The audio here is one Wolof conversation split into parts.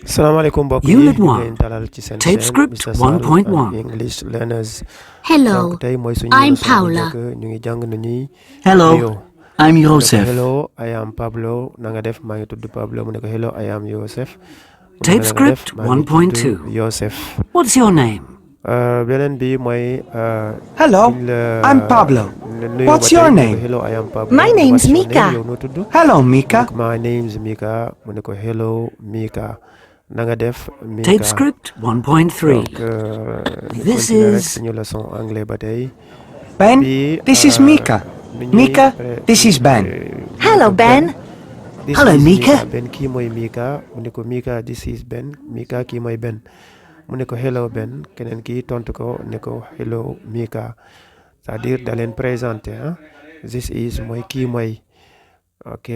salaamaaleykum mbokk yi Unit ñu ngi leen 1. dalal ci seen Tape chaîne script Mr Sall ak 1.1. English Learners. Hello, donc tey mooy suñu I'm leçon bu Paula. njëkk ñu ngi jàng nu ñuy Hello, nuyoo. I'm mu ne ko Joseph. hello I am Pablo na nga def maa ngi tudd Pablo mu ne ko hello I am Joseph. mu ne ko Tape na nga def script maa ngi tudd 1.2. Joseph. What's your name? beneen bi mooy. Hello, buñ la I'm Pablo. nuyoo ba What's tey your mu ne ko name? hello I am Pablo. My mu ne name's what's your name? Mika. yow noo tudd. Hello, mu ne Mika. ko my name's Mika mu ne ko hello Mika na nga def Mika. Tape script 1.3. donc ñu This continuer rek is suñu leçon anglais ba tey. Ben, bi this is Mika. ni ñuy Mika, this is Ben. Hello, Ben. This Hello, is Mika. Ben kii mooy Mika mu ne ko Mika this is Ben Mika kii mooy Ben mu ne ko hello Ben keneen kii tontu ko ne ko hello Mika c'est-à-dire da leen présenté ah this is mooy kii mooy ok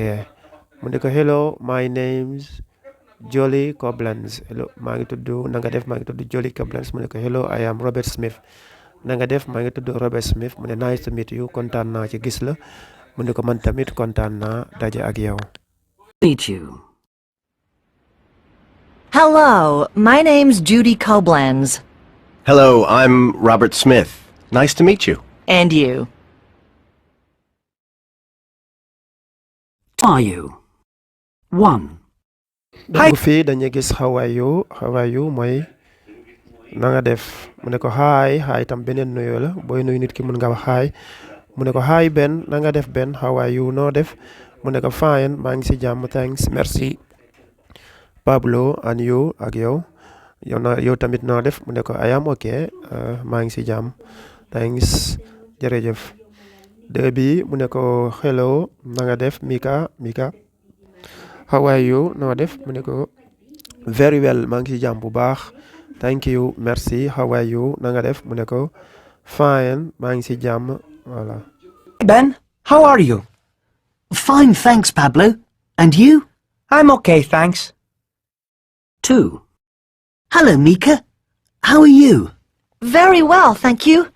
mu ne ko hello my name's Jolly Koblenz hello maa ngi tudd na nga def maa ngi tudd Jolly Koblenz mu ne ko hello I am Robert Smith na nga def maa ngi tudd Robert Smith mu ne nice to meet you kontaan naa ci gis la mu ne ko man tamit kontaan naa daje ak yow. meet you. Hello, my name's Judy Koblenz. Hello, I'm Robert Smith. Nice to meet you. And you. Are you? 1. donc fii dañuy gis how are you mooy na nga def mu ne ko hi tam beneen nuyoo la booy nuyu nit ki mun nga wax hi mu ne ko hi Ben na nga def Ben how are you noo def mu ne ko fine maa ngi si jàmm thanks merci Pablo and you ak yow yow tamit noo def mu ne ko I am okay maa ngi si jàmm thanks jërëjëf bi mu ne ko hello na nga def Mika how are you noo def mu ne ko very well maa ngi ci jàmm bu baax thank you merci how are you na nga def mu ne ko fine maa ngi ci jàmm voilà. Ben, how are you? Fine, thanks, Pablo. And you? I'm okay, thanks. 2. Hello, Mika. How are you? Very well, thank you.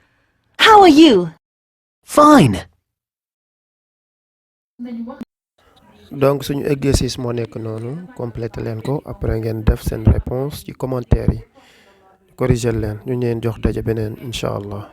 How are you? Fine. donc suñu exercice moo nekk noonu complété leen ko après ngeen def seen réponse ci commentaire yi corriger leen ñu leen jox daje beneen incha allah.